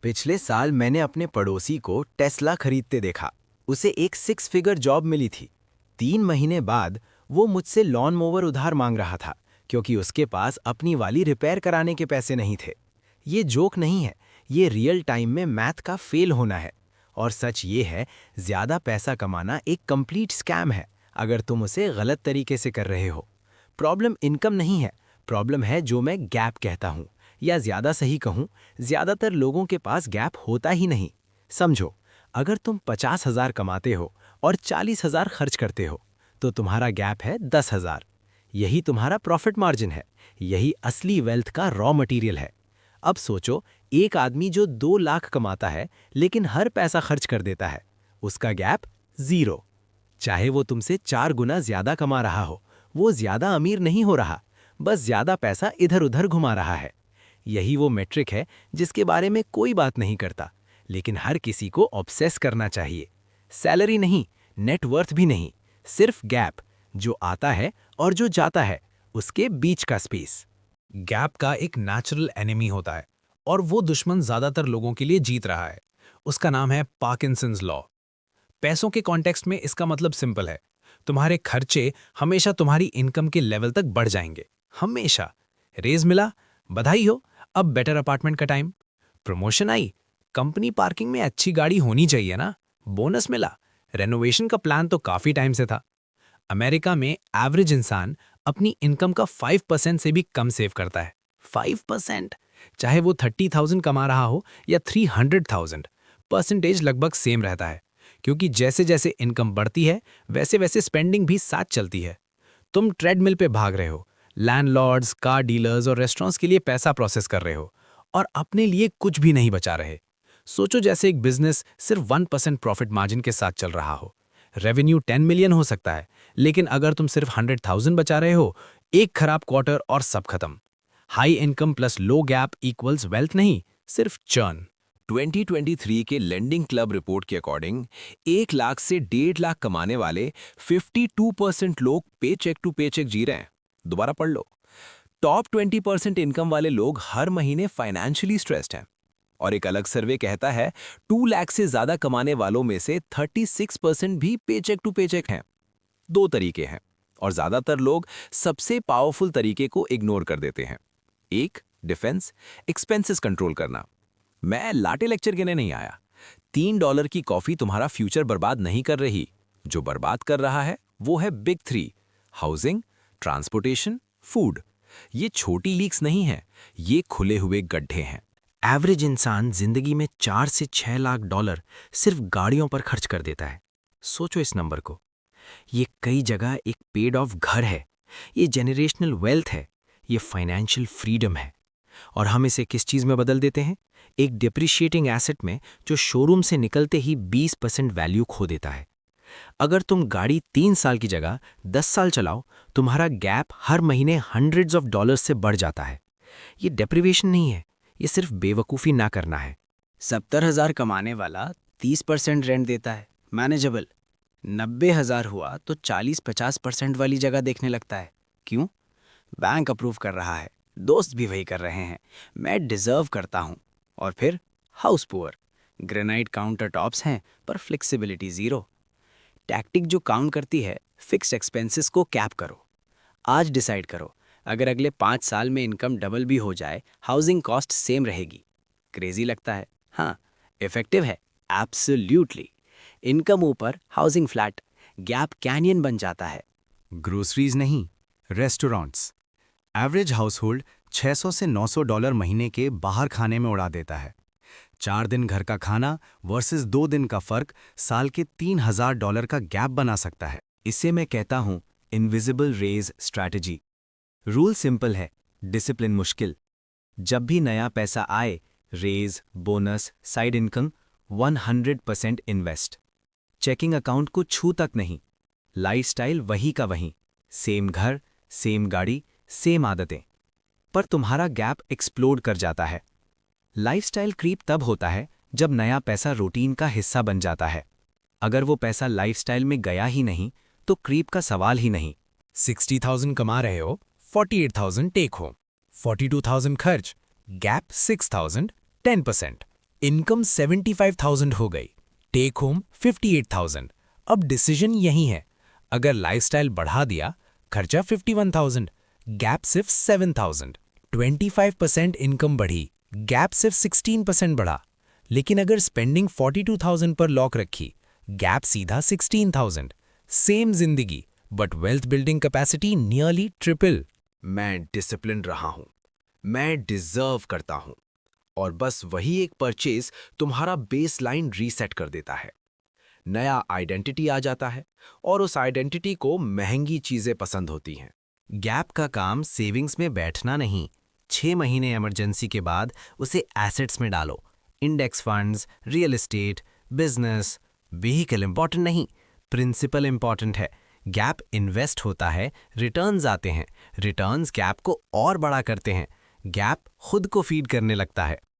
पिछले साल मैंने अपने पड़ोसी को टेस्ला खरीदते देखा। उसे एक 6 फिगर जॉब मिली थी। 3 महीने बाद वो मुझसे लॉन मोवर उधार मांग रहा था क्योंकि उसके पास अपनी वाली रिपेयर कराने के पैसे नहीं थे। ये जोक नहीं है, ये रियल टाइम में मैथ का फेल होना है। और सच ये है, ज़्यादा पैसा कमाना एक कंप्लीट स्कैम है अगर तुम उसे गलत तरीके से कर रहे हो। प्रॉब्लम इनकम नहीं है, प्रॉब्लम है जो मैं गैप कहता हूँ, या ज़्यादा सही कहूँ, ज़्यादातर लोगों के पास गैप होता ही नहीं। समझो, अगर तुम 50,000 कमाते हो और 40,000 खर्च करते हो, तो तुम्हारा गैप है 10,000। यही तुम्हारा प्रॉफिट मार्जिन है, यही असली वेल्थ का रॉ मटेरियल है। अब सोचो, एक आदमी जो 2 लाख कमाता है लेकिन हर पैसा खर्च कर देता है, उसका गैप 0। चाहे वो तुमसे 4 गुना ज़्यादा कमा रहा हो, वो ज़्यादा अमीर नहीं हो रहा, बस ज़्यादा पैसा इधर उधर घुमा रहा है। यही वो मेट्रिक है जिसके बारे में कोई बात नहीं करता, लेकिन हर किसी को ऑब्सेस करना चाहिए। सैलरी नहीं, नेटवर्थ भी नहीं, सिर्फ गैप, जो आता है और जो जाता है, उसके बीच का स्पेस। गैप का एक नेचुरल एनिमी होता है और वो दुश्मन ज्यादातर लोगों के लिए जीत रहा है। उसका नाम है पार्किंसंस लॉ। पैसों के कॉन्टेक्स्ट में इसका मतलब सिंपल है। तुम्हारे खर्चे हमेशा तुम्हारी इनकम के लेवल तक बढ़ जाएंगे, हमेशा। रेज मिला, बधाई हो, अब बेटर अपार्टमेंट का टाइम। प्रमोशन आई, कंपनी पार्किंग में अच्छी गाड़ी होनी चाहिए ना। बोनस मिला, रेनोवेशन का प्लान तो काफी टाइम से था। अमेरिका में एवरेज इंसान अपनी इनकम का 5% से भी कम सेव करता है। 5%, चाहे वो 30,000 कमा रहा हो या 300,000, परसेंटेज लगभग सेम रहता है, क्योंकि जैसे जैसे इनकम बढ़ती है वैसे वैसे स्पेंडिंग भी साथ चलती है। तुम ट्रेडमिल पे भाग रहे हो, लैंडलॉर्ड्स, कार डीलर्स और रेस्टोरेंट्स के लिए पैसा प्रोसेस कर रहे हो और अपने लिए कुछ भी नहीं बचा रहे। सोचो जैसे एक बिजनेस सिर्फ 1% प्रॉफिट मार्जिन के साथ चल रहा हो। रेवेन्यू 10 मिलियन हो सकता है, लेकिन अगर तुम सिर्फ 100,000 बचा रहे हो, एक खराब क्वार्टर और सब खत्म। High income plus low gap equals wealth नहीं, सिर्फ चर्न। 2023 के लेंडिंग क्लब रिपोर्ट के अकॉर्डिंग 1 लाख से 1.5 लाख कमाने वाले 52% लोग पे चेक टू पे चेक जी रहे हैं। दोबारा पढ़ लो, टॉप 20% इनकम वाले लोग हर महीने फाइनेंशियली स्ट्रेस्ड हैं। और एक अलग सर्वे कहता है 2 लाख से ज्यादा कमाने वालों में से 36% भी पे चेक टू पे चेक हैं। 2 तरीके हैं और ज्यादातर लोग सबसे पावरफुल तरीके को इग्नोर कर देते हैं। एक, डिफेंस, एक्सपेंसेस कंट्रोल करना। मैं लाटे लेक्चर देने नहीं आया। $3 की कॉफी तुम्हारा फ्यूचर बर्बाद नहीं कर रही। जो बर्बाद कर रहा है वो है बिग 3: हाउसिंग, ट्रांसपोर्टेशन, फूड। ये छोटी लीक्स नहीं है, ये खुले हुए गड्ढे हैं। एवरेज इंसान जिंदगी में 4 से 6 लाख डॉलर सिर्फ गाड़ियों पर खर्च कर देता है। सोचो इस नंबर को। ये कई जगह एक पेड ऑफ घर है, ये जेनरेशनल वेल्थ है, ये फाइनेंशियल फ्रीडम है। और हम इसे किस चीज़ में बदल देते हैं? एक डिप्रिशिएटिंग एसेट में, जो शोरूम से निकलते ही 20% वैल्यू खो देता है। अगर तुम गाड़ी 3 साल की जगह 10 साल चलाओ, तुम्हारा गैप हर महीने हंड्रेड्स ऑफ डॉलर्स से बढ़ जाता है। ये डेप्रिवेशन नहीं है, ये सिर्फ बेवकूफ़ी ना करना है। 70,000 कमाने वाला 30% रेंट देता है, मैनेजेबल। 90,000 हुआ तो 40-50% वाली जगह देखने लगता है। क्यों? बैंक अप्रूव कर रहा है, दोस्त भी वही कर रहे हैं, मैं डिजर्व करता हूँ। और फिर house poor, granite counter tops हैं पर फ्लेक्सिबिलिटी ज़ीरो। टैक्टिक जो काउंट करती है, फिक्स्ड एक्सपेंसेस को कैप करो। आज डिसाइड करो, अगर अगले 5 साल में इनकम डबल भी हो जाए, हाउसिंग कॉस्ट सेम रहेगी। क्रेजी लगता है? हाँ, इफेक्टिव है, एब्सोल्यूटली। इनकम ऊपर, हाउसिंग फ्लैट, गैप कैनियन बन जाता है। ग्रोसरीज नहीं, रेस्टोरेंट्स। एवरेज हाउसहोल्ड 600 से $900 महीने के बाहर खाने में उड़ा देता है। 4 दिन घर का खाना वर्सेस 2 दिन का फर्क साल के $3,000 का गैप बना सकता है। इसे मैं कहता हूं invisible raise strategy. Rule simple है, डिसिप्लिन मुश्किल। जब भी नया पैसा आए, raise, bonus, side income, 100% invest. Checking account को छू तक नहीं। लाइफस्टाइल वही का वही, सेम घर, सेम गाड़ी, सेम आदतें। पर तुम्हारा गैप एक्सप्लोड कर जाता है। लाइफस्टाइल क्रीप तब होता है जब नया पैसा रूटीन का हिस्सा बन जाता है। अगर वो पैसा लाइफस्टाइल में गया ही नहीं, तो क्रीप का सवाल ही नहीं। 60,000 कमा रहे हो, 48,000 टेक होम, 42,000 खर्च, गैप 6,000, 10%। इनकम 75,000 हो गई, टेक होम 58,000। अब डिसीजन यही है, अगर लाइफस्टाइल बढ़ा दिया, खर्चा 51,000, गैप सिर्फ 7,000। 25% इनकम बढ़ी, गैप सिर्फ 16% बढ़ा। लेकिन अगर स्पेंडिंग 42,000 पर लॉक रखी, गैप सीधा 16,000। सेम जिंदगी, but wealth building capacity nearly triple. मैं डिसिप्लिन रहा हूं, मैं डिजर्व करता हूं, और बस वही एक परचेज तुम्हारा बेसलाइन रीसेट कर देता है। नया आइडेंटिटी आ जाता है और उस आइडेंटिटी को महंगी चीजें पसंद होती हैं। गैप का काम सेविंग्स में बैठना नहीं, 6 महीने इमरजेंसी के बाद उसे एसेट्स में डालो। Index funds, real estate, business. Vehicle important नहीं, प्रिंसिपल इंपॉर्टेंट है। गैप इन्वेस्ट होता है, रिटर्न्स आते हैं, रिटर्न्स गैप को और बड़ा करते हैं, गैप खुद को फीड करने लगता है।